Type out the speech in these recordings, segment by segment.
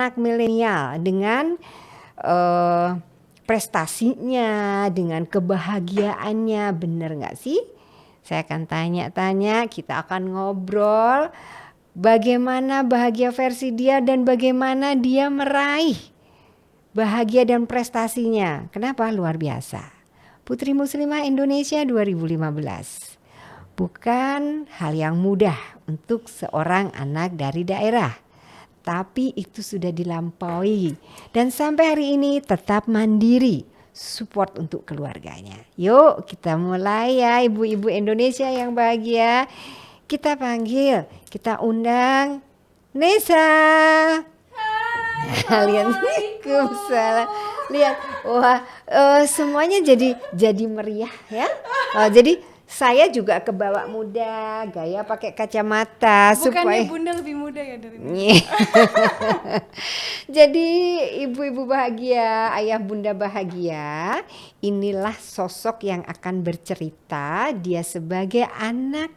anak milenial dengan eh, prestasinya, dengan kebahagiaannya, bener nggak sih? Saya akan tanya-tanya, kita akan ngobrol bagaimana bahagia versi dia dan bagaimana dia meraih bahagia dan prestasinya. Kenapa? Luar biasa. Putri Muslimah Indonesia 2015. Bukan hal yang mudah untuk seorang anak dari daerah. Tapi itu sudah dilampaui dan sampai hari ini tetap mandiri, support untuk keluarganya. Yuk kita mulai ya ibu-ibu Indonesia yang bahagia. Kita panggil, kita undang Nesa. Lihat, Waalaikumsalam. Lihat, wah semuanya jadi meriah ya. Jadi saya juga kebawa muda, gaya pakai kacamata. Bukannya supaya Bunda lebih muda ya dari ini? Jadi ibu-ibu bahagia, ayah bunda bahagia, inilah sosok yang akan bercerita dia sebagai anak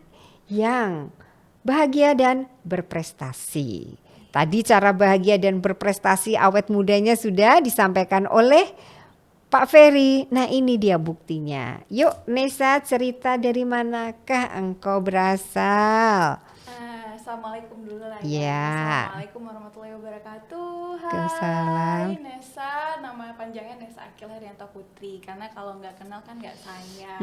yang bahagia dan berprestasi. Tadi cara bahagia dan berprestasi awet mudanya sudah disampaikan oleh Pak Ferry. Nah ini dia buktinya. Yuk Nesa, cerita dari manakah engkau berasal? Assalamualaikum dulu lah Ya. ya. Assalamualaikum warahmatullahi wabarakatuh. Waalaikumsalam. Hai Nesa, nama panjangnya Nesa Akil Herianto Putri. Karena kalau nggak kenal kan nggak sayang.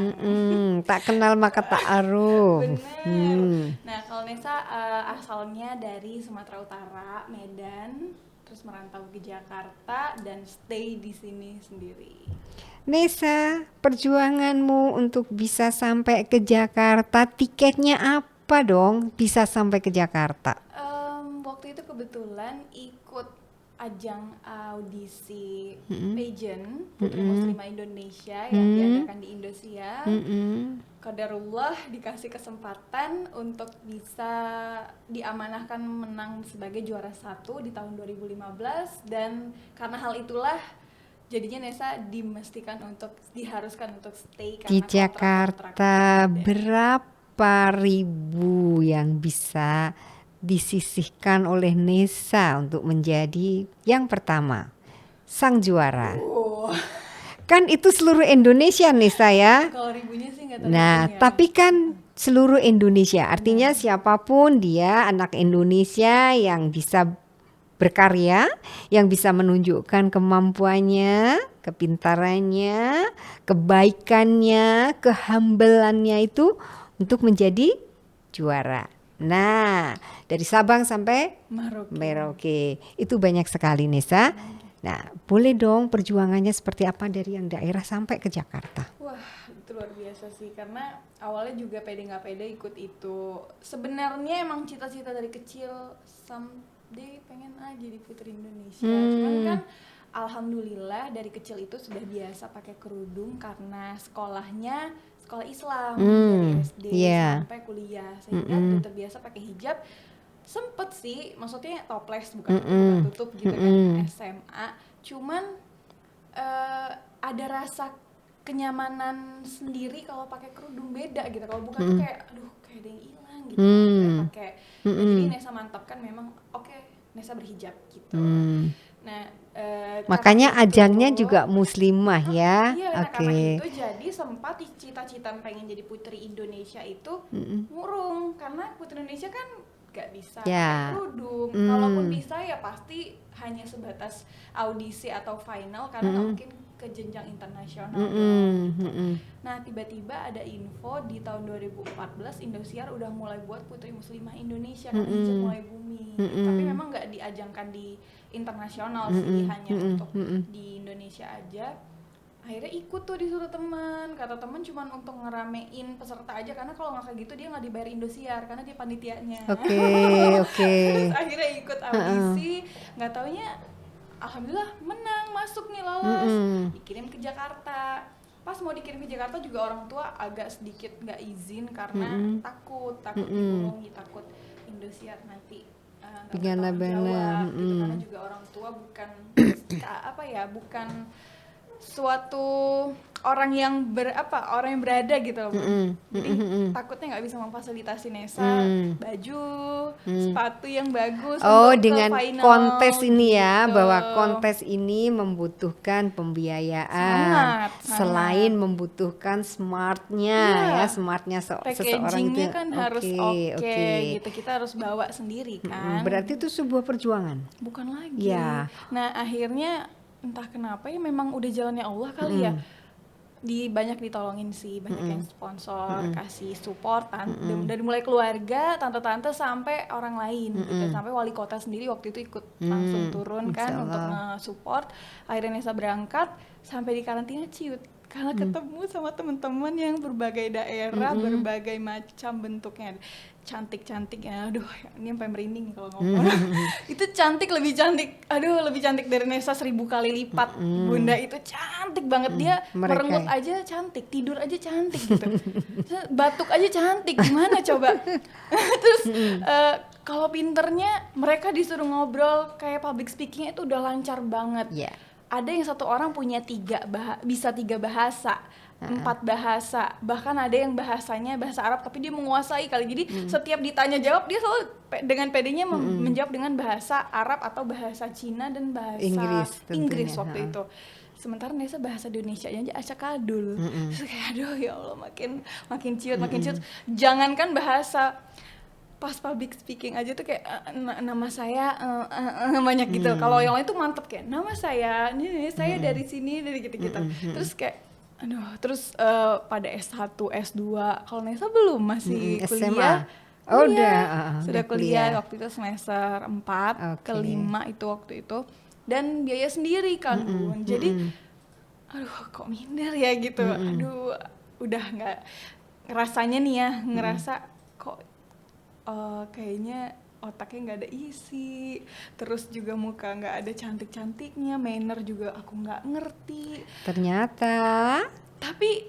Tak kenal maka tak aruf. Bener. Nah kalau Nesa asalnya dari Sumatera Utara, Medan, terus merantau ke Jakarta dan stay di sini sendiri. Nesa, perjuanganmu untuk bisa sampai ke Jakarta, tiketnya apa dong bisa sampai ke Jakarta? Waktu itu kebetulan ikut ajang audisi pageant Putri Muslimah Indonesia yang diadakan di Indosiar. Qadarullah dikasih kesempatan untuk bisa diamanahkan menang sebagai juara 1 di tahun 2015 dan karena hal itulah jadinya Nesa diharuskan untuk stay Di karena Jakarta berapa ribu yang bisa disisihkan oleh Nesa untuk menjadi yang pertama, sang juara? Kan itu seluruh Indonesia Nesa ya. Kalau ribunya sih nggak tahu. Nah, tapi kan seluruh Indonesia, artinya siapapun dia anak Indonesia yang bisa berkarya, yang bisa menunjukkan kemampuannya, kepintarannya, kebaikannya, kehambelannya itu untuk menjadi juara. Nah, dari Sabang sampai Merauke itu banyak sekali Nesa. Nah, boleh dong perjuangannya seperti apa dari yang daerah sampai ke Jakarta? Wah, itu luar biasa sih karena awalnya juga pede nggak pede ikut itu. Sebenarnya emang cita-cita dari kecil someday pengen aja jadi Putri Indonesia. Cuman kan alhamdulillah dari kecil itu sudah biasa pakai kerudung karena sekolahnya sekolah Islam dari SD sampai kuliah sehingga udah terbiasa pakai hijab. Sempet sih, maksudnya toples bukan tutup gitu kan SMA. Cuman ada rasa kenyamanan sendiri kalau pakai kerudung, beda gitu. Kalau bukan tuh kayak aduh kayak ada yang hilang gitu. Kayak pakai. Jadi Nesa mantapkan memang oke, Nesa berhijab gitu. Nah, makanya ajangnya juga muslimah ya. Iya, nah karena itu jadi sempat cita-cita pengen jadi Putri Indonesia itu murung karena Putri Indonesia kan gak bisa pakai kerudung. Kalaupun bisa ya pasti hanya sebatas audisi atau final karena gak mungkin ke jenjang internasional dong gitu. Nah tiba-tiba ada info di tahun 2014 Indosiar udah mulai buat Putri Muslimah Indonesia kan hijab mulai booming. Tapi memang gak diajangkan di internasional sih, hanya untuk di Indonesia aja. Akhirnya ikut tuh disuruh teman, kata teman cuman untuk ngeramein peserta aja karena kalau nggak kayak gitu dia nggak dibayar Indosiar karena dia panitianya. Oke. Terus akhirnya ikut audisi, nggak taunya alhamdulillah menang, masuk nih, lolos, dikirim ke Jakarta. Pas mau dikirim ke Jakarta juga orang tua agak sedikit nggak izin karena takut dibohongi, takut Indosiar nanti Pidana jawab gitu. Karena juga orang tua bukan suatu orang yang orang yang berada gitu loh, Bun. Mm-mm. Jadi Mm-mm. takutnya nggak bisa memfasilitasi Nesa baju, sepatu yang bagus Oh, untuk ke dengan final kontes ini ya, gitu. bahwa kontes ini membutuhkan pembiayaan. Sangat. Selain membutuhkan smartnya Iya. ya, smartnya seseorang itu. Packagingnya kan harus oke oke. gitu, kita harus bawa sendiri kan. Berarti itu sebuah perjuangan. Bukan lagi. Ya. Nah akhirnya entah kenapa ya memang udah jalannya Allah kali ya. Banyak ditolongin sih, banyak yang sponsor, kasih supportan dari mulai keluarga, tante-tante sampai orang lain gitu. Sampai wali kota sendiri waktu itu ikut langsung turun kan untuk nge-support. Akhirnya Nesa berangkat sampai di karantina ciut karena ketemu sama teman-teman yang berbagai daerah, berbagai macam bentuknya. Cantik-cantik ya, aduh ini sampai merinding kalau ngomong. Itu lebih cantik dari Nesa 1000 kali lipat. Bunda itu cantik banget, dia merenggut aja cantik, tidur aja cantik gitu. Batuk aja cantik, gimana coba? Terus kalau pinternya mereka disuruh ngobrol kayak public speaking itu udah lancar banget. Yeah. Ada yang satu orang punya bisa 3 bahasa, 4 bahasa, bahkan ada yang bahasanya bahasa Arab tapi dia menguasai kali. Jadi setiap ditanya jawab dia selalu dengan pedenya menjawab dengan bahasa Arab atau bahasa Cina dan bahasa Inggris waktu itu. Sementara Nesa bahasa Indonesianya aja acakadul. Terus kayak aduh ya Allah makin ciut. Jangankan bahasa, pas public speaking aja tuh kayak nama saya banyak gitu. Kalau yang lain tuh mantep kayak nama saya, ini saya dari sini, dari gitu-gitu. Terus kayak pada S1, S2, kalau Nesa belum, masih kuliah. Oh, sudah kuliah waktu itu semester 4 ke 5 itu waktu itu. Dan biaya sendiri kan, Bun. Jadi aduh kok minder ya gitu. Aduh udah nggak rasanya nih ya, ngerasa kok kayaknya otaknya nggak ada isi, terus juga muka nggak ada cantik-cantiknya, manner juga aku nggak ngerti. Ternyata tapi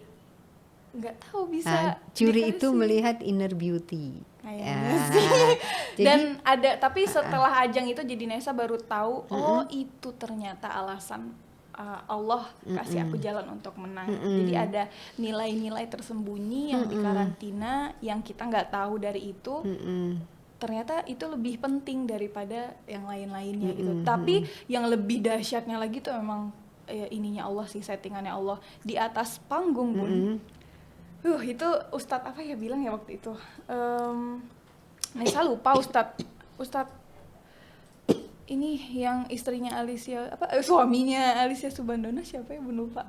nggak tahu bisa juri itu melihat inner beauty kayaknya sih. Dan tapi setelah ajang itu jadi Nesa baru tahu oh itu ternyata alasan Allah kasih aku jalan untuk menang. Jadi ada nilai-nilai tersembunyi yang di karantina yang kita nggak tahu dari itu. Ternyata itu lebih penting daripada yang lain-lainnya gitu. Tapi yang lebih dahsyatnya lagi tuh memang ininya Allah sih, settingannya Allah di atas panggung, Bun. Itu Ustadz apa ya bilang ya waktu itu. Nesa lupa Ustadz ini yang istrinya Alicia suaminya Alicia Subandona siapa ya, Bun, lupa.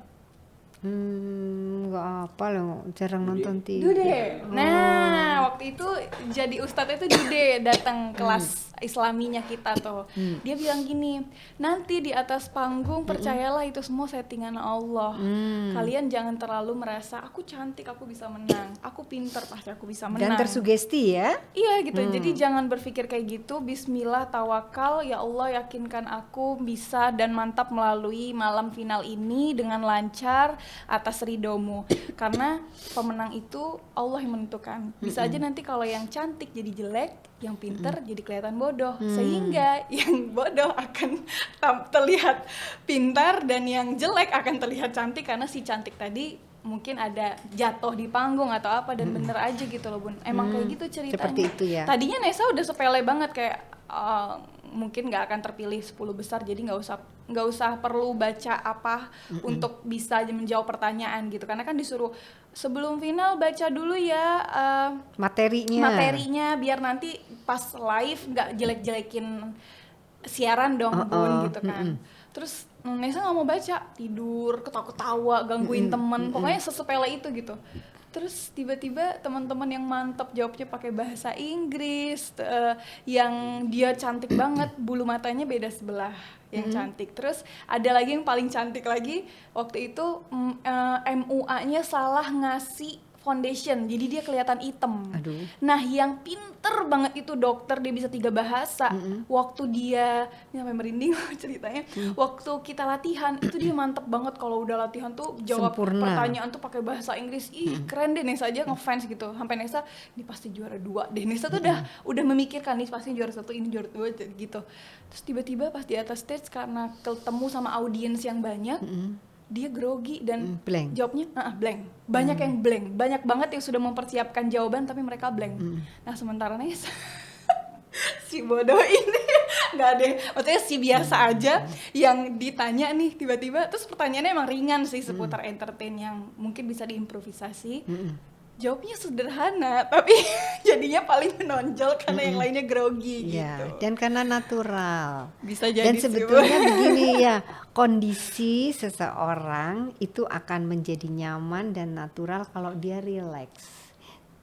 Nggak apa loh, jarang nonton TV. Dude. Nah, waktu itu jadi ustadz itu Dude datang kelas Islaminya kita tuh. Dia bilang gini, nanti di atas panggung percayalah itu semua settingan Allah. Kalian jangan terlalu merasa aku cantik, aku bisa menang. Aku pinter, pasti aku bisa menang. Dan tersugesti ya? Iya gitu. Jadi jangan berpikir kayak gitu. Bismillah, tawakal, ya Allah yakinkan aku bisa dan mantap melalui malam final ini dengan lancar atas ridhomu. Karena pemenang itu Allah yang menentukan. Bisa aja nanti kalau yang cantik jadi jelek, yang pinter jadi kelihatan bodoh. Sehingga yang bodoh akan terlihat pintar dan yang jelek akan terlihat cantik karena si cantik tadi mungkin ada jatuh di panggung atau apa dan bener aja gitu loh, Bun. Emang kayak gitu ceritanya. Seperti itu ya. Tadinya Nesa udah sepele banget kayak mungkin nggak akan terpilih 10 besar, jadi nggak usah perlu baca apa untuk bisa menjawab pertanyaan gitu, karena kan disuruh sebelum final baca dulu ya materinya biar nanti pas live nggak jelek-jelekin siaran dong, Bun gitu kan. Terus Nesa nggak mau baca, tidur, ketawa-ketawa, gangguin temen, pokoknya sesepele itu gitu. Terus tiba-tiba teman-teman yang mantap jawabnya pakai bahasa Inggris, yang dia cantik banget, bulu matanya beda sebelah yang cantik. Terus ada lagi yang paling cantik lagi, waktu itu MUA-nya salah ngasih foundation, jadi dia kelihatan hitam. Aduh. Nah yang pinter banget itu dokter, dia bisa 3 bahasa. Waktu dia, ini sampai merinding ceritanya, waktu kita latihan itu dia mantep banget kalau udah latihan tuh jawab pertanyaan tuh pakai bahasa Inggris. Ih keren deh, Nesa aja ngefans gitu. Sampai Nesa ini pasti juara 2 deh. Nesa tuh udah memikirkan nih pasti juara 1, ini juara 2 gitu. Terus tiba-tiba pas di atas stage karena ketemu sama audiens yang banyak, dia grogi dan Blank. jawabnya blank. Banyak yang blank, banyak banget yang sudah mempersiapkan jawaban tapi mereka blank. Nah sementara Nesa si bodoh ini nggak ada, maksudnya si biasa aja yang ditanya nih tiba-tiba, terus pertanyaannya emang ringan sih seputar entertain yang mungkin bisa diimprovisasi. Jawabnya sederhana tapi jadinya paling menonjol karena yang lainnya grogi Ya, gitu. dan karena natural. Bisa jadi Dan sih, sebetulnya begini ya, kondisi seseorang itu akan menjadi nyaman dan natural kalau dia rileks,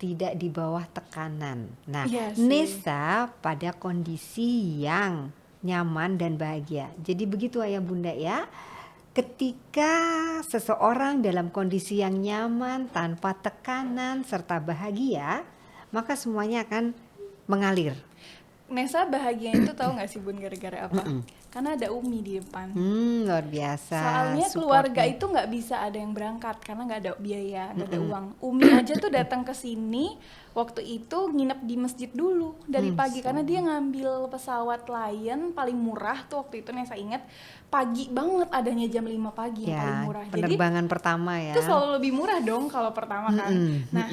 tidak di bawah tekanan. Nah, Iya sih. Nesa pada kondisi yang nyaman dan bahagia. Jadi begitu ayah bunda ya. Ketika seseorang dalam kondisi yang nyaman, tanpa tekanan serta bahagia, maka semuanya akan mengalir. Nesa bahagia itu tahu nggak sih Bun gara-gara apa? Karena ada Umi di depan. Luar biasa. Soalnya keluarga itu nggak bisa ada yang berangkat karena nggak ada biaya, nggak ada uang. Umi aja tuh datang ke sini waktu itu nginep di masjid dulu dari pagi karena dia ngambil pesawat Lion paling murah tuh waktu itu Nesa inget, pagi banget, adanya jam 5 pagi yang paling murah. Penerbangan pertama ya. Itu selalu lebih murah dong kalau pertama kan. Nah,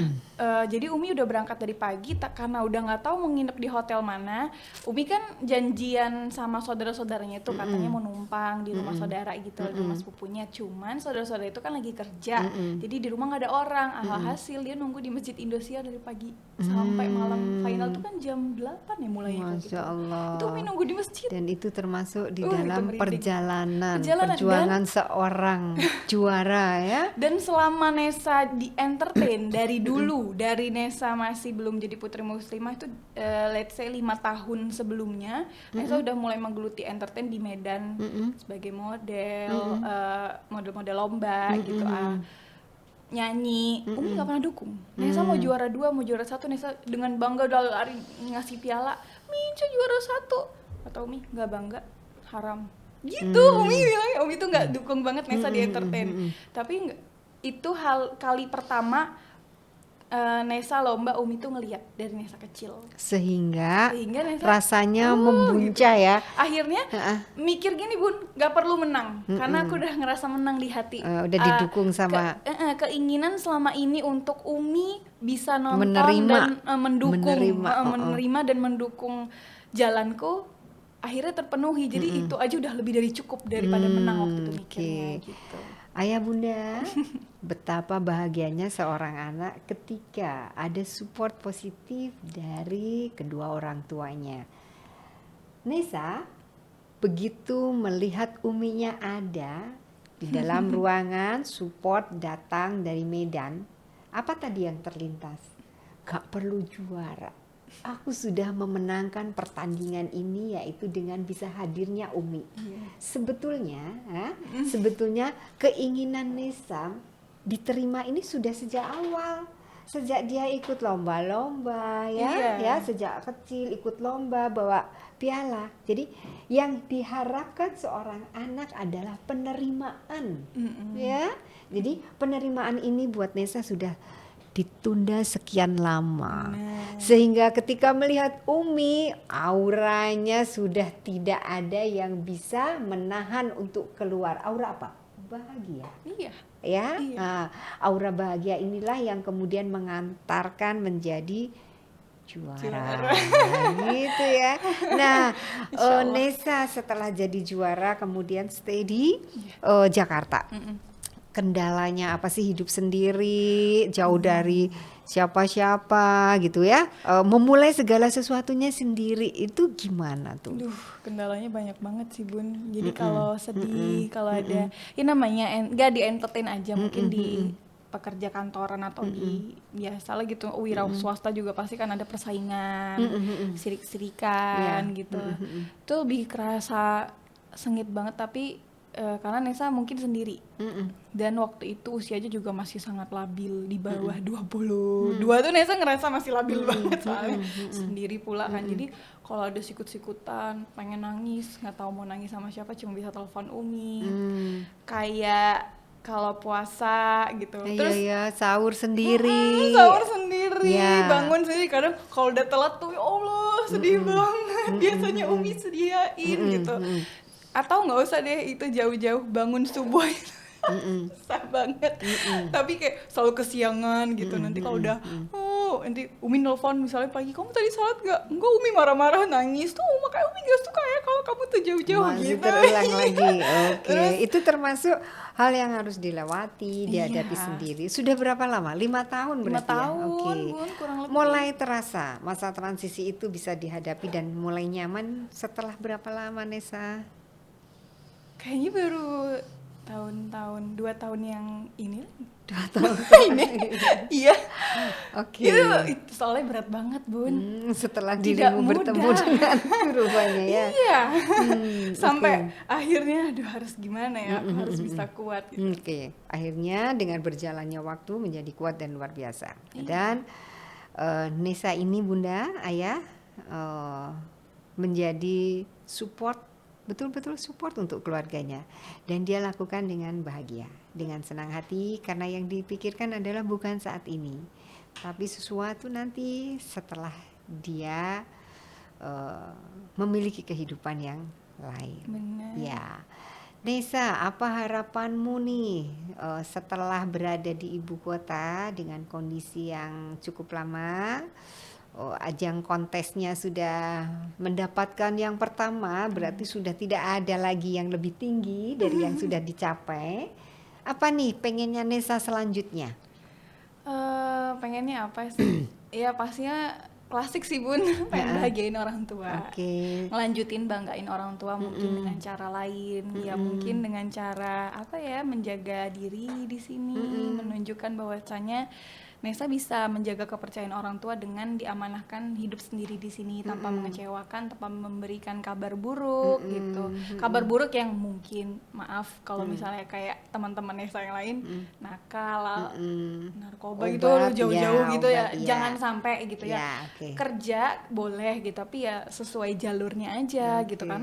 jadi Umi udah berangkat dari pagi karena udah nggak tahu mau nginep di hotel mana. Umi kan janjian sama saudara-saudaranya itu katanya mau numpang di rumah saudara gitu, di rumah sepupunya. Cuman saudara-saudara itu kan lagi kerja, jadi di rumah nggak ada orang. Alhasil dia nunggu di Masjid Indosiar dari pagi sampai malam. Final tuh kan jam 8 ya mulainya. Masya Allah. Itu Umi nunggu di masjid. Dan itu termasuk di Itu dalam merinding. perjalanan dan perjuangan seorang juara ya. Dan selama Nesa di entertain dari dulu, dari Nesa masih belum jadi putri muslimah itu let's say 5 tahun sebelumnya, Nesa udah mulai menggeluti entertain di Medan sebagai model, model-model lomba gitu, nyanyi. Umi nggak pernah dukung. Nesa mau juara 2, mau juara 1, Nesa dengan bangga udah lari ngasih piala, Minca juara 1. Atau Umi nggak bangga, haram gitu. Umi bilang, Umi tuh nggak dukung banget Nesa di entertain. Tapi itu kali pertama Nesa lomba, Umi tuh ngeliat dari Nesa kecil Sehingga Nesa rasanya membuncah gitu. ya. Akhirnya mikir gini Bun, nggak perlu menang karena aku udah ngerasa menang di hati. Udah didukung sama keinginan selama ini untuk Umi bisa nonton Menerima. dan mendukung, Menerima, dan mendukung jalanku akhirnya terpenuhi. Jadi itu aja udah lebih dari cukup daripada menang waktu itu mikirnya gitu. Ayah bunda, betapa bahagianya seorang anak ketika ada support positif dari kedua orang tuanya. Nesa begitu melihat uminya ada di dalam ruangan, support datang dari Medan, apa tadi yang terlintas? Gak perlu juara. Aku sudah memenangkan pertandingan ini, yaitu dengan bisa hadirnya Umi. Sebetulnya keinginan Nesa diterima ini sudah sejak awal. Sejak dia ikut lomba-lomba ya, sejak kecil ikut lomba bawa piala. Jadi yang diharapkan seorang anak adalah penerimaan. Ya. Jadi penerimaan ini buat Nesa sudah ditunda sekian lama. Sehingga ketika melihat Umi, auranya sudah tidak ada yang bisa menahan untuk keluar. Aura apa? Bahagia. Iya. Ya, nah, aura bahagia inilah yang kemudian mengantarkan menjadi juara. Gitu ya. Nah, Nesa setelah jadi juara kemudian stay di Jakarta. Kendalanya apa sih hidup sendiri, jauh dari siapa-siapa gitu ya, memulai segala sesuatunya sendiri itu gimana tuh? Kendalanya banyak banget sih Bun. Jadi kalau sedih, kalau ada, ya namanya nggak di entertain aja, mungkin di pekerja kantoran atau di biasalah gitu, wira swasta juga pasti kan ada persaingan, sirik-sirikan gitu. Itu lebih kerasa sengit banget, tapi karena Nesa mungkin sendiri dan waktu itu usianya juga masih sangat labil, di bawah 22 tuh Nesa ngerasa masih labil banget soalnya sendiri pula kan. Jadi kalau ada sikut-sikutan pengen nangis, nggak tahu mau nangis sama siapa, cuma bisa telepon Umi. Kayak kalau puasa gitu, terus sahur sendiri, bangun sendiri. Kadang kalau udah telat tuh ya Allah sedih banget. Biasanya Umi sediain gitu. Atau nggak usah deh itu jauh-jauh bangun subuh susah banget. Tapi kayak selalu kesiangan gitu. Nanti kalau udah nanti Umi nelfon misalnya pagi, kamu tadi sholat nggak? Enggak, Umi marah-marah nangis tuh, makanya Umi nggak suka ya kalau kamu tuh jauh-jauh Masih gitu. terulang lagi. Oke, Terus itu termasuk hal yang harus dilewati, dihadapi iya, sendiri. Sudah berapa lama? 5 tahun 5 berarti ya? tahun Oke. Bun, kurang lebih. Mulai terasa masa transisi itu bisa dihadapi dan mulai nyaman setelah berapa lama, Nesa? Kayaknya baru tahun-tahun 2 tahun yang ini. 2 tahun. Iya. Oke. Itu soalnya berat banget, Bun. Setelah Tidak dirimu bertemu mudah. dengan rupanya ya. Iya. Sampai Oke. akhirnya aduh harus gimana ya? Aku harus bisa kuat gitu. Oke, akhirnya dengan berjalannya waktu menjadi kuat dan luar biasa. Dan Nesa ini Bunda, Ayah menjadi support, betul-betul support untuk keluarganya. Dan dia lakukan dengan bahagia, dengan senang hati, karena yang dipikirkan adalah bukan saat ini, tapi sesuatu nanti setelah dia memiliki kehidupan yang lain. Benar. Ya, Nesa, apa harapanmu nih setelah berada di ibu kota dengan kondisi yang cukup lama? Ajang kontesnya sudah mendapatkan yang pertama, berarti sudah tidak ada lagi yang lebih tinggi dari yang sudah dicapai. Apa nih pengennya Nesa selanjutnya? Pengennya apa sih? Ya pastinya klasik sih Bun, pengen bahagiain orang tua. Oke. Ngelanjutin banggain orang tua mungkin dengan cara lain. Ya mungkin dengan cara apa ya, menjaga diri di sini, menunjukkan bahwasanya Nesa bisa menjaga kepercayaan orang tua dengan diamanahkan hidup sendiri di sini tanpa mengecewakan, tanpa memberikan kabar buruk gitu. Kabar buruk yang mungkin maaf kalau misalnya kayak teman-teman Nesa yang lain nakal, narkoba gitu Obat, jauh-jauh ya, gitu ya. obat, ya. Jangan sampai gitu ya. Ya, oke. Kerja boleh gitu, tapi ya sesuai jalurnya aja gitu. Oke.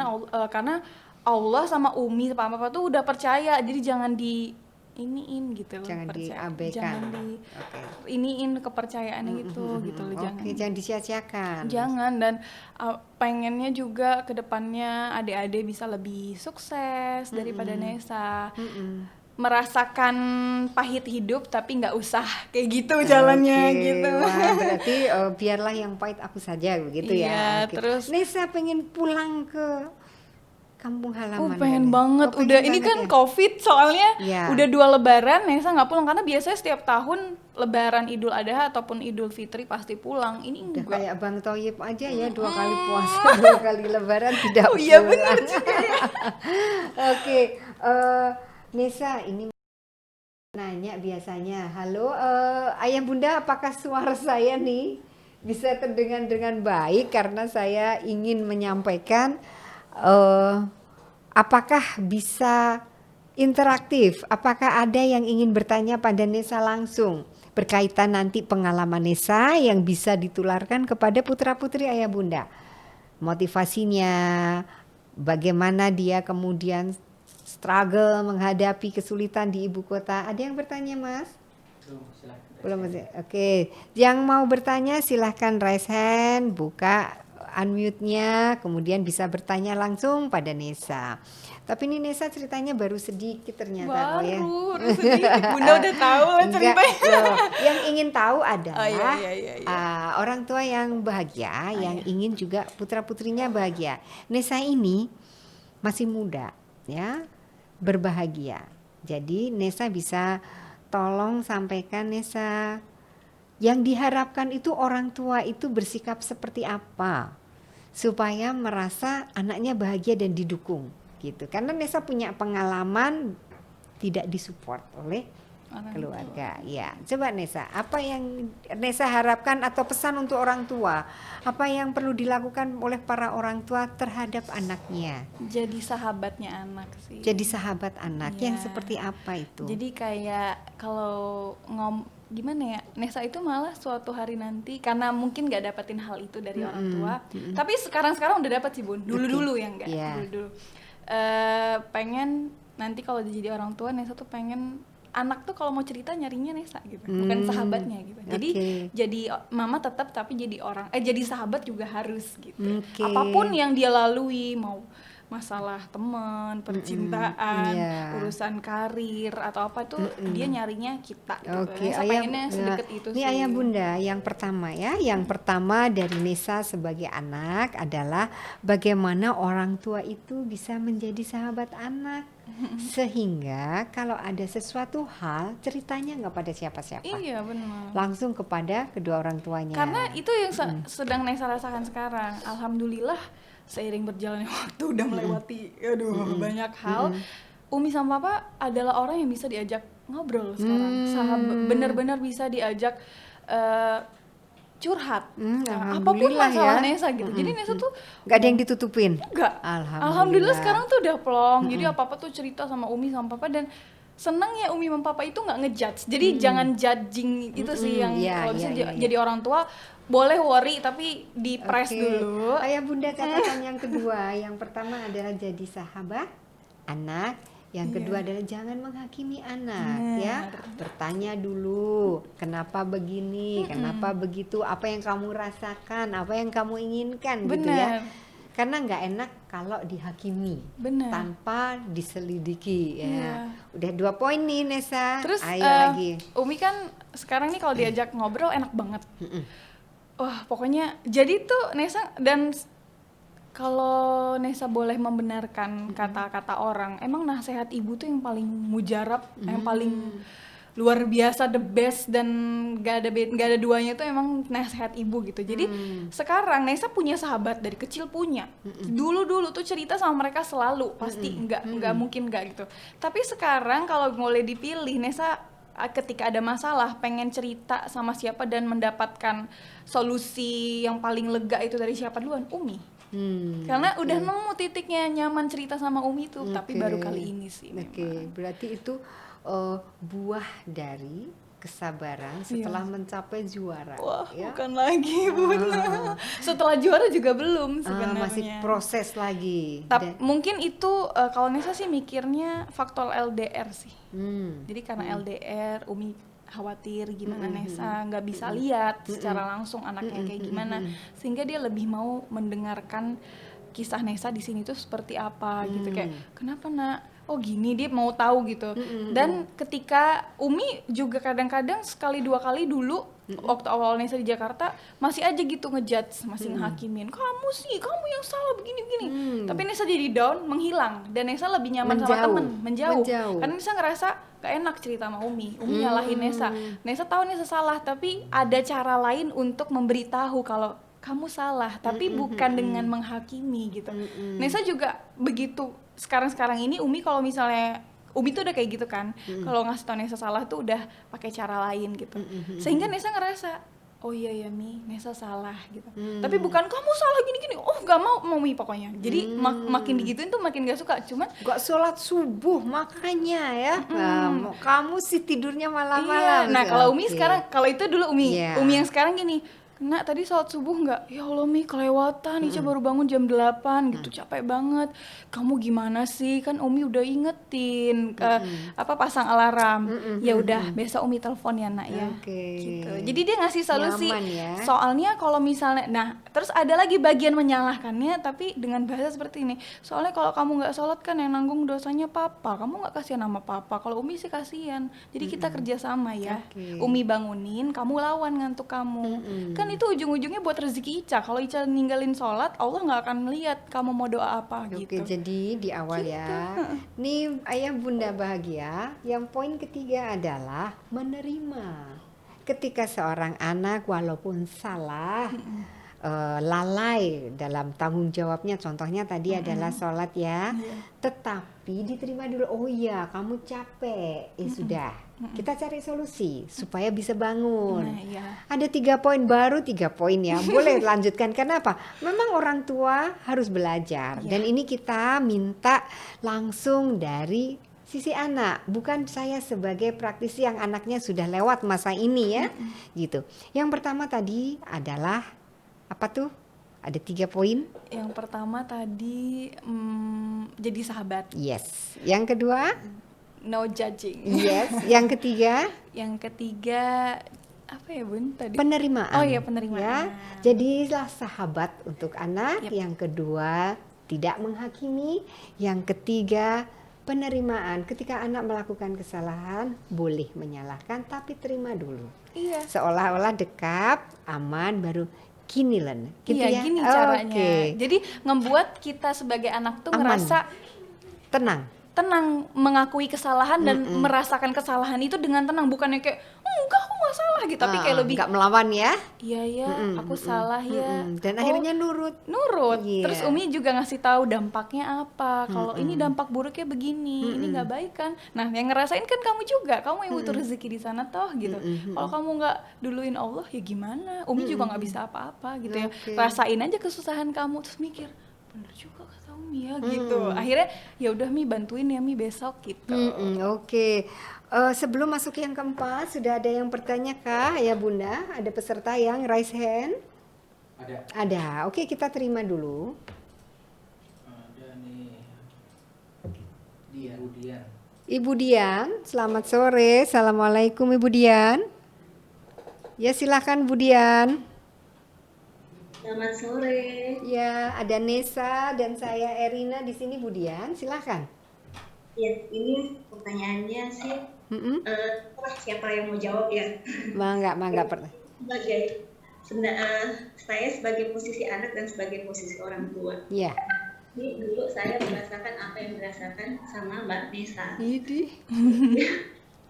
Karena Allah sama Umi sama Papa tuh udah percaya, jadi jangan di iniin gitu loh, Jangan diabaikan. jangan di Oke. iniin kepercayaannya gitu loh, Oke, jangan disia-siakan. jangan. Dan pengennya juga kedepannya adik-adik bisa lebih sukses daripada Nesa, merasakan pahit hidup tapi nggak usah kayak gitu jalannya Oke, gitu. wah, berarti biarlah yang pahit aku saja begitu Iya, ya. Oke. terus Nesa pengen pulang ke kampung halaman. pengen kan? banget. Oh, Udah pengen ini banget kan ya? COVID soalnya Ya. udah 2 lebaran Nesa nggak pulang karena biasanya setiap tahun lebaran Idul Adha ataupun Idul Fitri pasti pulang. Ini Udah enggak. kayak Bang Toyib aja ya, 2 kali puasa, 2 kali lebaran tidak Oh iya pulang. benar juga ya. Oke, Nesa ini nanya biasanya, halo ayah bunda, apakah suara saya nih bisa terdengar dengan baik, karena saya ingin menyampaikan apakah bisa interaktif, apakah ada yang ingin bertanya pada Nesa langsung berkaitan nanti pengalaman Nesa yang bisa ditularkan kepada putra-putri ayah bunda, motivasinya, bagaimana dia kemudian struggle menghadapi kesulitan di ibu kota. Ada yang bertanya, Mas? Belum. Oke, yang mau bertanya silahkan raise hand, buka unmute-nya, kemudian bisa bertanya langsung pada Nesa. Tapi ini Nesa ceritanya baru sedikit ternyata. Baru sedikit. Bunda udah tahu lah ceritanya. Loh. Yang ingin tahu adalah iya. orang tua yang bahagia, yang ingin juga putra-putrinya bahagia. Nesa ini masih muda, ya, berbahagia. Jadi Nesa bisa tolong sampaikan, Nesa, yang diharapkan itu orang tua itu bersikap seperti apa supaya merasa anaknya bahagia dan didukung gitu. Karena Nesa punya pengalaman tidak disupport oleh keluarga. Ya, coba Nesa, apa yang Nesa harapkan atau pesan untuk orang tua? Apa yang perlu dilakukan oleh para orang tua terhadap anaknya? Jadi sahabatnya anak sih. Jadi sahabat anak yang Iya. seperti apa itu? Jadi kayak kalau gimana ya, Nesa itu malah suatu hari nanti karena mungkin nggak dapetin hal itu dari orang tua, tapi sekarang udah dapet sih Bun. Dulu ya enggak. Yeah. Dulu. Pengen nanti kalau jadi orang tua, Nesa tuh pengen anak tuh kalau mau cerita nyarinya Nesa gitu, bukan sahabatnya gitu. Jadi jadi mama tetap, tapi jadi sahabat juga harus gitu. Apapun yang dia lalui, mau masalah teman, percintaan, Iya. urusan karir atau apa tuh dia nyarinya kita gitu. Oke, Nesa pengennya sedekat itu ini sih. Ayah Bunda, yang pertama ya, yang pertama dari Nesa sebagai anak adalah bagaimana orang tua itu bisa menjadi sahabat anak, sehingga kalau ada sesuatu hal ceritanya nggak pada siapa-siapa, Iya benar. langsung kepada kedua orang tuanya. Karena itu yang sedang Nesa rasakan sekarang. Alhamdulillah seiring berjalannya waktu udah melewati banyak hal. Umi sama Papa adalah orang yang bisa diajak ngobrol sekarang. Sahabat, benar-benar bisa diajak curhat. Apapun Alhamdulillah masalah ya. Nesa gitu. Jadi Nesa tuh Nggak ada yang ditutupin. enggak. Alhamdulillah sekarang tuh udah plong. Jadi apa-apa tuh cerita sama Umi sama Papa, dan seneng ya Umi sama Papa itu nggak ngejudge. Jadi jangan judging itu sih yang Iya, kalau bisa iya. jadi orang tua boleh worry tapi di press Oke. dulu. Ayah Bunda catatan yang kedua, yang pertama adalah jadi sahabat anak, yang kedua adalah jangan menghakimi anak, ya. Bertanya dulu, kenapa begini, kenapa begitu, apa yang kamu rasakan, apa yang kamu inginkan, gitu ya. Benar. Karena nggak enak kalau dihakimi Benar. tanpa diselidiki, ya. Iya. Udah 2 poin nih Nesa. Terus Ayo lagi. Umi kan sekarang nih kalau diajak ngobrol enak banget. Wah pokoknya jadi tuh Nesa, dan kalau Nesa boleh membenarkan kata-kata orang, emang nasihat ibu tuh yang paling mujarab, yang paling luar biasa, the best, dan gak ada duanya tuh emang nasihat ibu gitu. Jadi sekarang Nesa punya sahabat dari kecil punya. Dulu tuh cerita sama mereka selalu, pasti nggak mungkin nggak gitu. Tapi sekarang kalau boleh dipilih, Nesa ketika ada masalah pengen cerita sama siapa dan mendapatkan solusi yang paling lega itu dari siapa duluan? Umi. Karena udah nemu titiknya nyaman cerita sama Umi tuh, tapi baru kali ini sih memang. Oke, berarti itu buah dari kesabaran setelah mencapai juara. Wah, ya? bukan lagi Bunda. Setelah juara juga belum sebenarnya. Masih proses lagi. Mungkin itu kalau Nesa sih mikirnya faktor LDR sih. Jadi karena LDR, Umi khawatir gimana Nesa nggak bisa lihat secara langsung anaknya kayak gimana, sehingga dia lebih mau mendengarkan kisah Nesa di sini tuh seperti apa gitu, kayak kenapa nak, oh gini, dia mau tahu gitu. Dan ketika Umi juga kadang-kadang sekali dua kali dulu waktu awal Nesa di Jakarta masih aja gitu ngejudge, masih ngehakimin, kamu yang salah begini-begini. Tapi Nesa jadi down, menghilang, dan Nesa lebih nyaman sama temen, menjauh. Karena Nesa ngerasa gak enak cerita sama Umi nyalahin Nesa. Nesa tahu Nesa salah, tapi ada cara lain untuk memberitahu kalau kamu salah, tapi bukan dengan menghakimi gitu. Nesa juga begitu. Sekarang ini Umi kalau misalnya Umi tuh udah kayak gitu kan, kalau ngasih tau Nesa salah tuh udah pakai cara lain gitu, sehingga Nesa ngerasa oh iya ya Mi, Nesa salah gitu. Tapi bukan kamu salah gini-gini, oh gak mau Mi pokoknya. Jadi makin digituin tuh makin gak suka. Cuman gak sholat subuh makanya ya. Kamu sih tidurnya malam-malam. Iya. Nah kalau Umi sekarang, kalau itu dulu Umi Umi yang sekarang gini, Nak tadi sholat subuh nggak? Ya Allah Mi, kelewatan, Ica baru bangun jam 8 gitu, capek banget. Kamu gimana sih? Kan Umi udah ingetin pasang alarm. Ya udah, besok Umi telepon ya Nak ya. Gitu. Jadi dia ngasih solusi. Nyaman, ya? Soalnya kalau misalnya, nah terus ada lagi bagian menyalahkannya, tapi dengan bahasa seperti ini. Soalnya kalau kamu nggak sholat kan yang nanggung dosanya Papa. Kamu nggak kasihan sama Papa. Kalau Umi sih kasihan. Jadi kita kerjasama ya. Umi bangunin, kamu lawan ngantuk kamu. Kan itu ujung-ujungnya buat rezeki Ica. Kalau Ica ninggalin sholat, Allah nggak akan melihat kamu mau doa apa gitu. Oke, jadi di awal ya. Nih Ayah Bunda bahagia. Yang poin ketiga adalah menerima. Ketika seorang anak walaupun salah, lalai dalam tanggung jawabnya, contohnya tadi adalah sholat ya, tetapi diterima dulu. Oh iya, kamu capek, sudah, kita cari solusi supaya bisa bangun. Ada 3 poin, baru 3 poin ya, boleh lanjutkan. Kenapa? Memang orang tua harus belajar, dan ini kita minta langsung dari sisi anak, bukan saya sebagai praktisi yang anaknya sudah lewat masa ini ya, gitu. Yang pertama tadi adalah apa tuh? Ada 3 poin. Yang pertama tadi jadi sahabat. Yes. Yang kedua? No judging. Yes. Yang ketiga? Yang ketiga apa ya Bun tadi? Penerimaan. Oh iya, penerimaan. Ya. Jadilah sahabat untuk anak. Yang kedua tidak menghakimi. Yang ketiga, penerimaan. Ketika anak melakukan kesalahan, boleh menyalahkan, tapi terima dulu. Iya. Seolah-olah dekat, aman, baru gini Len. Gitu Iya, ya? gini caranya. Oke. Jadi ngembuat kita sebagai anak tuh Aman. ngerasa Tenang. tenang, mengakui kesalahan dan merasakan kesalahan itu dengan tenang, bukannya kayak enggak, aku nggak salah gitu, tapi kayak lebih nggak melawan ya. iya aku salah ya. Dan Oh, akhirnya nurut. Iya. Terus Iya. Umi juga ngasih tahu dampaknya apa. Kalau ini dampak buruknya begini, ini nggak baik kan. Nah, yang ngerasain kan kamu juga, kamu yang butuh rezeki di sana toh gitu. Kalau kamu nggak duluin Allah ya gimana? Umi juga nggak bisa apa-apa gitu ya. Oke. Rasain aja kesusahan kamu, terus mikir bener juga kata Umi ya gitu. Akhirnya ya udah Mi, bantuin ya Mi besok gitu. Oke. Sebelum masuk yang keempat, sudah ada yang bertanya kah ya Bunda? Ada peserta yang raise hand? Ada. Oke, kita terima dulu. Ada nih. Dian. Ibu Dian, selamat sore. Assalamualaikum Ibu Dian. Ya silakan Bu Dian. Selamat sore. Ya, ada Nesa dan saya Erina di sini Bu Dian. Silakan. Ya, ini pertanyaannya sih, terserah siapa yang mau jawab ya. Mangga. Sebagai saya sebagai posisi anak dan sebagai posisi orang tua. Ya. Ini dulu saya merasakan apa yang dirasakan sama Mbak Nesa. Ini.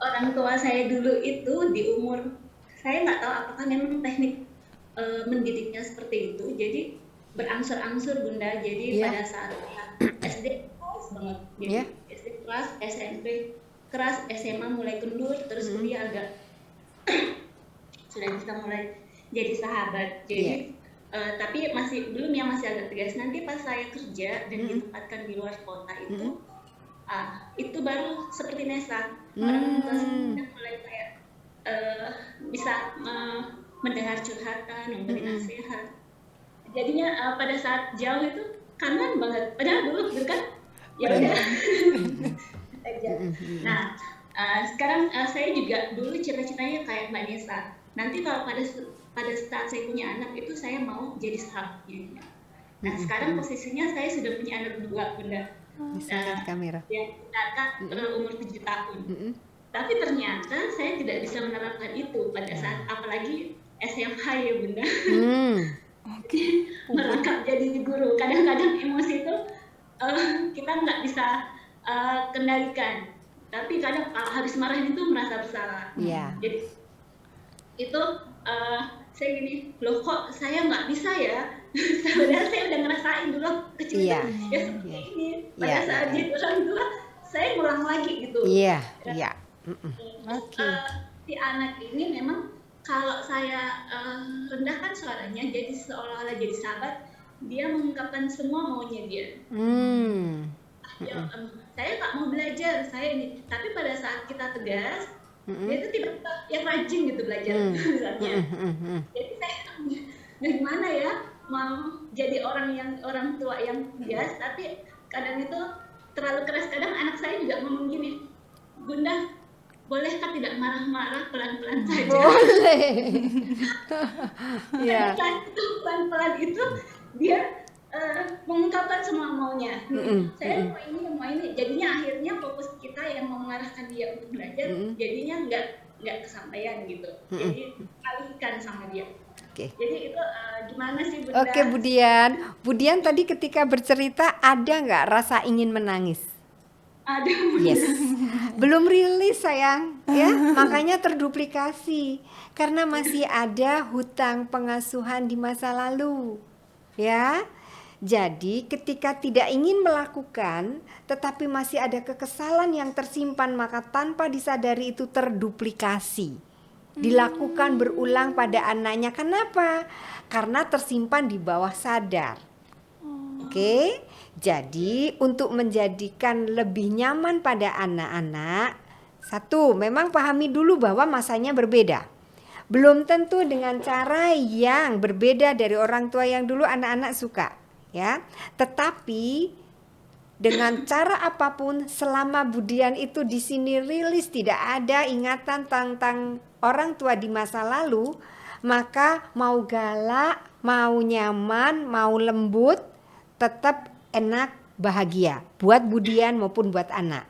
Orang tua saya dulu itu di umur, saya nggak tahu apakah memang teknik mendidiknya seperti itu. Jadi berangsur-angsur Bunda. Jadi pada saat SD keras banget. Jadi SD keras, SMP keras, SMA mulai kendur, terus kuliah agak sudah bisa mulai jadi sahabat. Jadi tapi belum yang masih agak tegas. Nanti pas saya kerja dan ditempatkan di luar kota itu baru seperti Nesa. Orang tua saya mulai kayak bisa mendengar curhatan, memberi nasihat. Jadinya pada saat jauh itu kangen banget. Padahal dulu gitu kan, ya udah. Nah, sekarang saya juga dulu cita-citanya kayak Mbak Nesa. Nanti kalau pada saat saya punya anak itu saya mau jadi sahabatnya. Nah, sekarang posisinya saya sudah punya anak 2 Bunda. Misalkan kamera. Yang umur 7 tahun. Tapi ternyata saya tidak bisa menerapkan itu pada saat apalagi SMA ya Bunda. Merangkap jadi guru. Kadang-kadang emosi itu kita nggak bisa kendalikan. Tapi kadang habis marahin itu merasa bersalah. Jadi itu saya gini, loh kok saya nggak bisa ya? Sebenarnya saya udah ngerasain dulu kecil itu ya seperti ini. Pada saat jadi orang tua, saya ngulang lagi gitu. Si anak ini memang kalau saya rendahkan suaranya, jadi seolah-olah jadi sahabat, dia mengungkapkan semua maunya dia. Saya nggak mau belajar, saya ini. Tapi pada saat kita tegas, dia itu tidak yang rajin gitu belajar. Jadi saya gimana ya, mau jadi orang tua yang tegas, tapi kadang itu terlalu keras. Kadang anak saya juga ngomong gini, Bunda, bolehkah tidak marah-marah, pelan-pelan saja? Boleh. Pelan-pelan itu dia mengungkapkan semua maunya. Saya mau ini. Jadinya akhirnya fokus kita yang mau mengarahkan dia untuk belajar, jadinya nggak kesampaian gitu. Jadi alihkan sama dia. Jadi itu gimana sih Bunda? Oke Bu Dian tadi ketika bercerita ada nggak rasa ingin menangis? Ada. Yes. Belum rilis sayang ya, makanya terduplikasi karena masih ada hutang pengasuhan di masa lalu ya. Jadi ketika tidak ingin melakukan tetapi masih ada kekesalan yang tersimpan, maka tanpa disadari itu terduplikasi, dilakukan berulang pada anaknya. Kenapa? Karena tersimpan di bawah sadar. Oke. Jadi untuk menjadikan lebih nyaman pada anak-anak, satu, memang pahami dulu bahwa masanya berbeda. Belum tentu dengan cara yang berbeda dari orang tua yang dulu anak-anak suka, ya. Tetapi dengan cara apapun, selama Bu Dian itu di sini rilis tidak ada ingatan tentang orang tua di masa lalu, maka mau galak, mau nyaman, mau lembut, tetap enak, bahagia buat Budian maupun buat anak.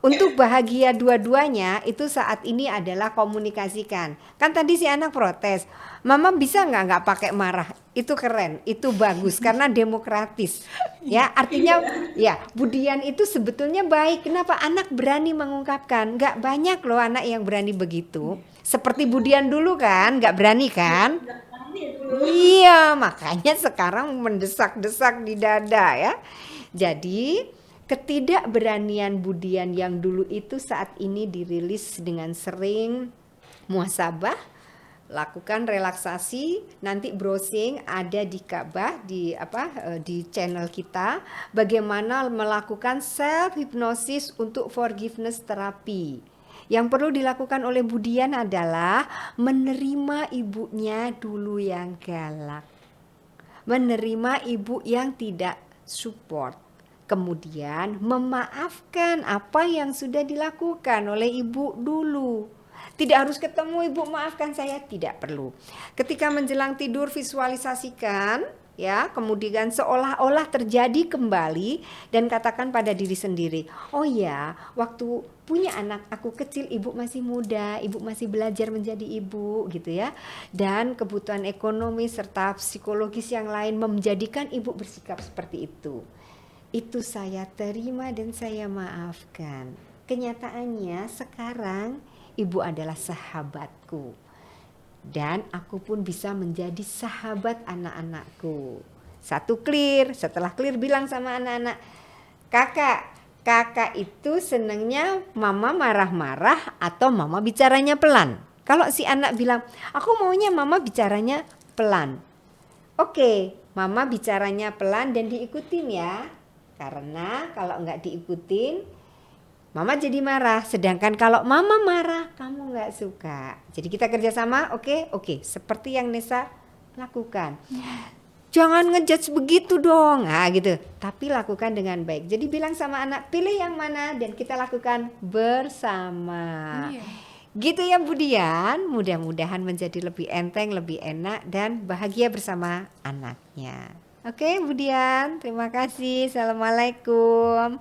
Untuk bahagia dua-duanya itu saat ini adalah komunikasikan. Kan tadi si anak protes, mama bisa nggak pakai marah? Itu keren, itu bagus karena demokratis. Ya artinya ya Budian itu sebetulnya baik. Kenapa anak berani mengungkapkan? Nggak banyak loh anak yang berani begitu. Seperti Budian dulu kan, nggak berani kan? Nggak paham ya dulu. Iya, makanya sekarang mendesak-desak di dada ya. Jadi ketidakberanian Budian yang dulu itu saat ini dirilis dengan sering muhasabah, lakukan relaksasi, nanti browsing ada di Kabah di channel kita bagaimana melakukan self hypnosis untuk forgiveness terapi. Yang perlu dilakukan oleh Budian adalah menerima ibunya dulu yang galak. Menerima ibu yang tidak support. Kemudian memaafkan apa yang sudah dilakukan oleh ibu dulu. Tidak harus ketemu ibu, maafkan saya, tidak perlu. Ketika menjelang tidur visualisasikan ya, kemudian seolah-olah terjadi kembali dan katakan pada diri sendiri, oh ya, waktu punya anak aku kecil ibu masih muda, ibu masih belajar menjadi ibu gitu ya. Dan kebutuhan ekonomi serta psikologis yang lain menjadikan ibu bersikap seperti itu. Itu saya terima dan saya maafkan. Kenyataannya sekarang ibu adalah sahabatku. Dan aku pun bisa menjadi sahabat anak-anakku. Satu clear, setelah clear bilang sama anak-anak, kakak itu senangnya mama marah-marah atau mama bicaranya pelan. Kalau si anak bilang, aku maunya mama bicaranya pelan. Oke, mama bicaranya pelan dan diikutin ya. Karena kalau nggak diikutin, mama jadi marah. Sedangkan kalau mama marah, kamu nggak suka. Jadi kita kerjasama, oke. Seperti yang Nesa lakukan. Jangan ngejudge begitu dong, nah gitu. Tapi lakukan dengan baik. Jadi bilang sama anak, pilih yang mana dan kita lakukan bersama. Iya. Gitu ya Budian, mudah-mudahan menjadi lebih enteng, lebih enak dan bahagia bersama anaknya. Oke Budian, terima kasih. Assalamualaikum.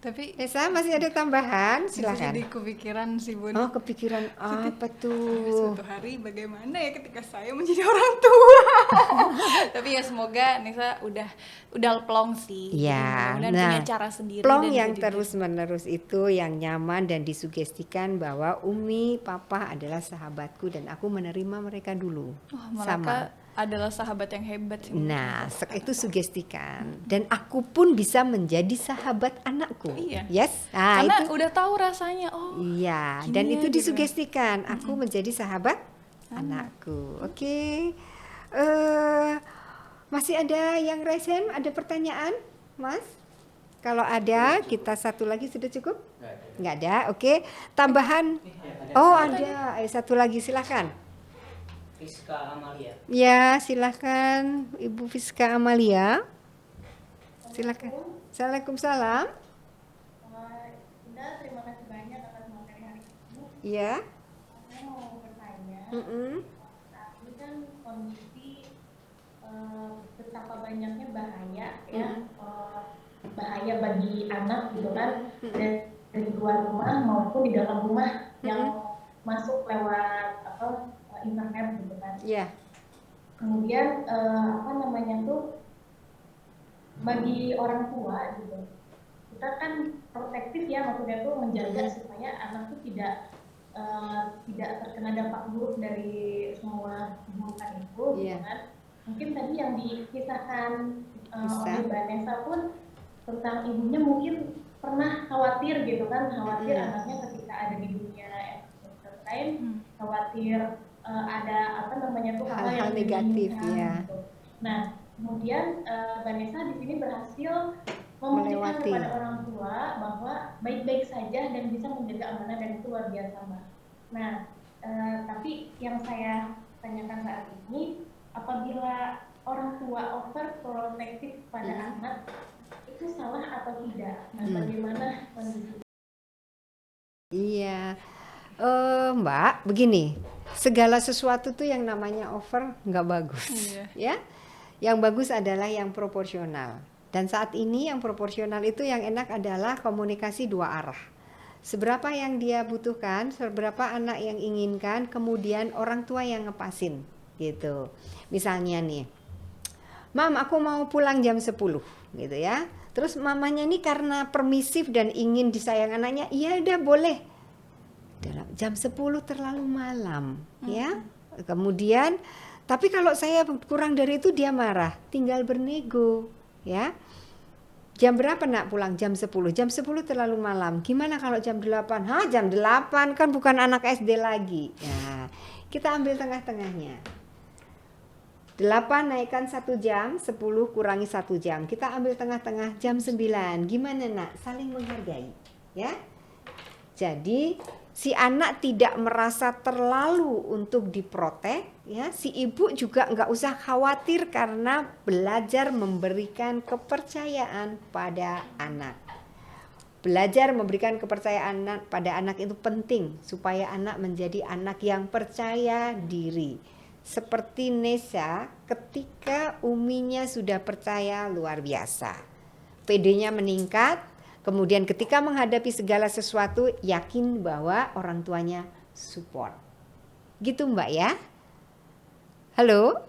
Tapi Nesa masih ada tambahan? Silakan. jadi kepikiran sih Bun. Oh kepikiran apa tuh? Suatu hari bagaimana ya ketika saya menjadi orang tua. Tapi ya semoga Nisa udah plong sih. Ya, Dan punya cara sendiri. plong dan yang bisa terus menerus itu yang nyaman dan disugestikan bahwa Umi, Papa adalah sahabatku dan aku menerima mereka dulu. Wah, mereka Sama. adalah sahabat yang hebat sih. Nah, itu sugestikan dan aku pun bisa menjadi sahabat anakku. Iya. Yes. Nah, Karena itu. udah tahu rasanya. Oh, Iya, gini dan ya, itu gitu. disugestikan. Aku menjadi sahabat anakku. Oke. Masih ada yang resen? Ada pertanyaan, Mas? Kalau ada, kita satu lagi sudah cukup? Nggak ada. Oke. Tambahan. Oh, ada. Satu lagi silakan. Rizka Amalia. Ya, silakan Ibu Fiska Amalia. Silakan. Waalaikumsalam. Bunda, terima kasih banyak atas materi hari ini. Iya. Saya mau bertanya, saat ini kan kondisi betapa banyaknya bahaya ya, bahaya bagi anak gitu kan, dari luar rumah maupun di dalam rumah yang masuk lewat internet gitu kan. Iya. Kemudian bagi orang tua gitu, kita kan protektif ya, maksudnya tuh menjaga supaya anak tuh tidak terkena dampak buruk dari semua keburukan itu gitu kan. Mungkin tadi yang dikisahkan oleh Mbak Nesa pun tentang ibunya mungkin pernah khawatir gitu kan, khawatir anaknya ketika ada di dunia lain, khawatir ada hal-hal yang negatif ya. gitu. Nah, kemudian Vanessa di sini berhasil membuktikan kepada orang tua bahwa baik-baik saja dan bisa menjaga amanah, dan itu luar biasa, Mbak. Nah, tapi yang saya tanyakan saat ini, apabila orang tua overprotective pada anak, itu salah atau tidak? Nah, bagaimana kondisi? Iya. Mbak, begini, segala sesuatu tuh yang namanya over nggak bagus, ya. Yang bagus adalah yang proporsional. Dan saat ini yang proporsional itu yang enak adalah komunikasi dua arah. Seberapa yang dia butuhkan, seberapa anak yang inginkan, kemudian orang tua yang ngepasin gitu. Misalnya nih, Mam, aku mau pulang jam 10 gitu ya. Terus mamanya ini karena permisif dan ingin disayang anaknya, iya udah boleh. Jam 10 terlalu malam ya. Kemudian tapi kalau saya kurang dari itu dia marah, tinggal bernego ya. Jam berapa nak pulang? Jam 10. Jam 10 terlalu malam. Gimana kalau jam 8? Hah, jam 8 kan bukan anak SD lagi. Ya, kita ambil tengah-tengahnya. 8 naikkan 1 jam, 10 kurangi 1 jam. Kita ambil tengah-tengah jam 9. Gimana nak? Saling menghargai, ya. Jadi si anak tidak merasa terlalu untuk diprotek, ya. Si ibu juga nggak usah khawatir karena belajar memberikan kepercayaan pada anak. Belajar memberikan kepercayaan pada anak itu penting supaya anak menjadi anak yang percaya diri. Seperti Nesa, ketika uminya sudah percaya luar biasa, PD-nya meningkat. Kemudian ketika menghadapi segala sesuatu yakin bahwa orang tuanya support. Gitu Mbak ya? Halo?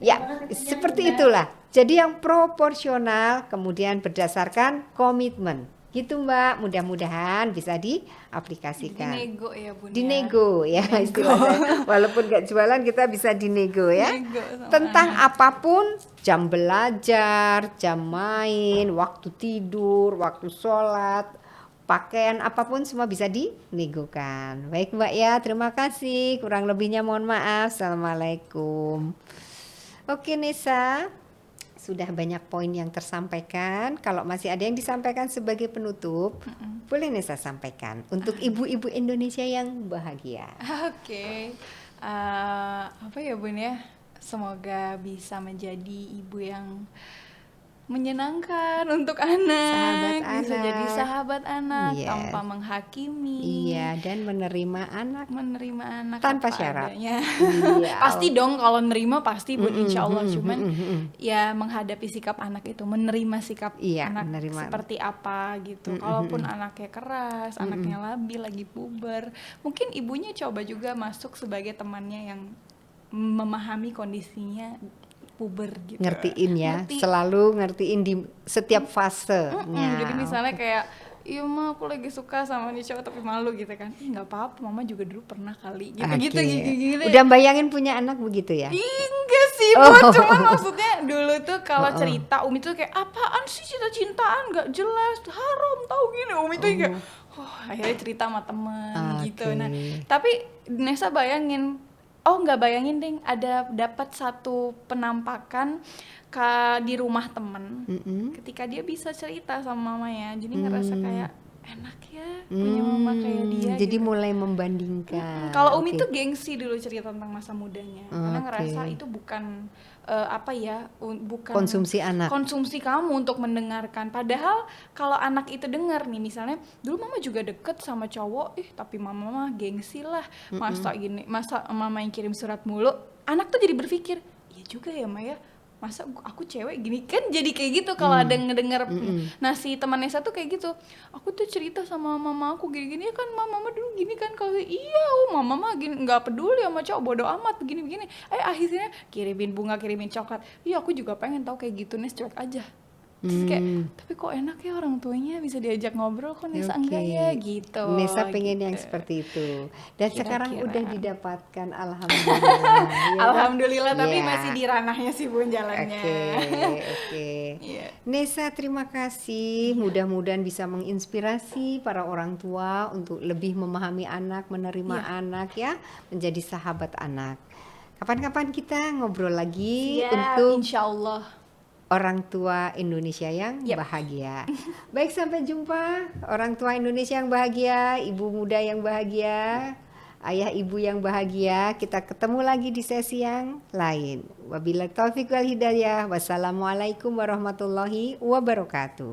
Ya, seperti itulah. Jadi yang proporsional kemudian berdasarkan komitmen. Gitu Mbak, mudah-mudahan bisa diaplikasikan. Dinego ya Bun. Dinego ya istilahnya. Walaupun gak jualan kita bisa dinego ya. Tentang apapun, jam belajar, jam main, waktu tidur, waktu sholat, pakaian apapun semua bisa dinegokan. Baik Mbak ya, terima kasih. Kurang lebihnya mohon maaf. Assalamualaikum. Oke Nesa, sudah banyak poin yang tersampaikan. Kalau masih ada yang disampaikan sebagai penutup, boleh Nesa sampaikan untuk ibu-ibu Indonesia yang bahagia. Oke. Apa ya Bun ya? Semoga bisa menjadi ibu yang menyenangkan untuk anak, Sahabat bisa anak. jadi sahabat anak Yes. tanpa menghakimi. Iya, dan menerima anak Menerima anak tanpa apa syarat. adanya. Iya. Pasti dong kalau nerima pasti Bun, insya Allah. Cuman mm. ya menghadapi sikap anak itu, menerima sikap Iya, anak menerima. seperti apa gitu. Kalaupun anaknya keras, anaknya labil, lagi puber, mungkin ibunya coba juga masuk sebagai temannya yang memahami kondisinya puber gitu. Ngertiin ya, Ngerti. selalu ngertiin di setiap fasenya. Jadi misalnya kayak, iya mah aku lagi suka sama nih cowok tapi malu gitu kan. Nggak apa-apa, mama juga dulu pernah kali gitu-gitu. Oke. Gitu. Udah bayangin punya anak begitu ya? Enggak sih Bu, cuman maksudnya dulu tuh kalau cerita Umi tuh kayak apaan sih cinta-cintaan nggak jelas, haram tahu gini. Umi tuh kayak akhirnya cerita sama temen gitu. Nah, tapi Nesa bayangin, nggak bayangin deh, ada dapat satu penampakan di rumah temen ketika dia bisa cerita sama mamanya, jadi ngerasa kayak enak ya punya mama kayak dia. Jadi gitu. mulai membandingkan. Kalau Umi Oke. tuh gengsi dulu cerita tentang masa mudanya, karena ngerasa itu bukan bukan Konsumsi anak. konsumsi kamu untuk mendengarkan. Padahal kalau anak itu dengar nih, misalnya dulu mama juga deket sama cowok, tapi mama mah gengsi lah, masa mama yang kirim surat mulu. Anak tuh jadi berpikir, iya juga ya Maya, masa aku cewek gini kan, jadi kayak gitu kalau ada yang ngedenger. Nah si teman Nesa tuh kayak gitu, aku tuh cerita sama mama aku gini-gini ya kan, mama dulu gini kan, kalau iya mama mah gini, nggak peduli sama cowok, bodo amat begini-begini. Akhirnya kirimin bunga, kirimin coklat, iya aku juga pengen tahu kayak gitu, Nes cuek aja. Terus kayak, tapi kok enak ya orang tuanya bisa diajak ngobrol, kok Nesa enggak ya gitu. Nesa pengen gitu. yang seperti itu. Dan sekarang Kira-kira. udah didapatkan, alhamdulillah. Ya, Alhamdulillah, tapi ya. masih di ranahnya sih Bun jalannya. Oke. Iya. Nesa, terima kasih. Mudah-mudahan bisa menginspirasi para orang tua untuk lebih memahami anak, menerima anak ya, menjadi sahabat anak. Kapan-kapan kita ngobrol lagi untuk Insya Allah. orang tua Indonesia yang bahagia. Baik, sampai jumpa orang tua Indonesia yang bahagia, ibu muda yang bahagia, ayah ibu yang bahagia. Kita ketemu lagi di sesi yang lain. Wabillahi taufiq wal hidayah. Wassalamualaikum warahmatullahi wabarakatuh.